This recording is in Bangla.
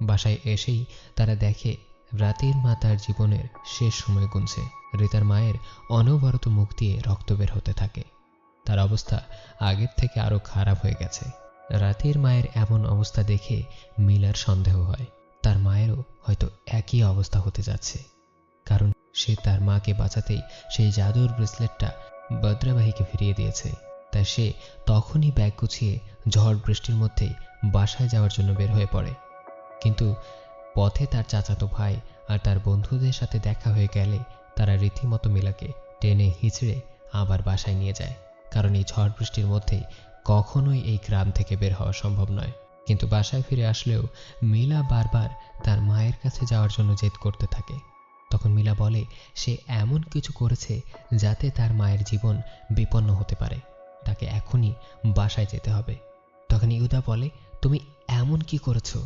বাসায় এসেই তারা দেখে রাতের মা তার জীবনের শেষ সময় গুনছে। রিতার মায়ের অনবরত মুখ দিয়ে রক্ত বের হতে থাকে। তার অবস্থা আগের থেকে আরো খারাপ হয়ে গেছে। রাতের মায়ের এমন অবস্থা দেখে মিলার সন্দেহ হয় তার মায়েরও হয়তো একই অবস্থা হতে যাচ্ছে, কারণ সে তার মাকে বাঁচাতেই সেই জাদুর ব্রেসলেটটা বদ্রাবাহীকে ফিরিয়ে দিয়েছে। তাই সে তখনই ব্যাগ গুছিয়ে ঝড় বৃষ্টির মধ্যেই বাসায় যাওয়ার জন্য বের হয়ে পড়ে। কিন্তু পথে তার চাচাতো ভাই আর তার বন্ধুদের সাথে দেখা হয়ে গেলে তারা রীতিমতো মিলাকে টেনে হিচড়ে আবার বাসায় নিয়ে যায়, কারণ এই ঝড় বৃষ্টির মধ্যেই কখনোই এই গ্রাম থেকে বের হওয়া সম্ভব নয়। কিন্তু বাসায় ফিরে আসলেও মিলা বারবার তার মায়ের কাছে যাওয়ার জন্য জেদ করতে থাকে। তখন মিলা বলে সে এমন কিছু করেছে যাতে তার মায়ের জীবন বিপন্ন হতে পারে, তাকে এখনই বাসায় যেতে হবে। তখন ইউদা বলে, তুমি এমন কি করেছো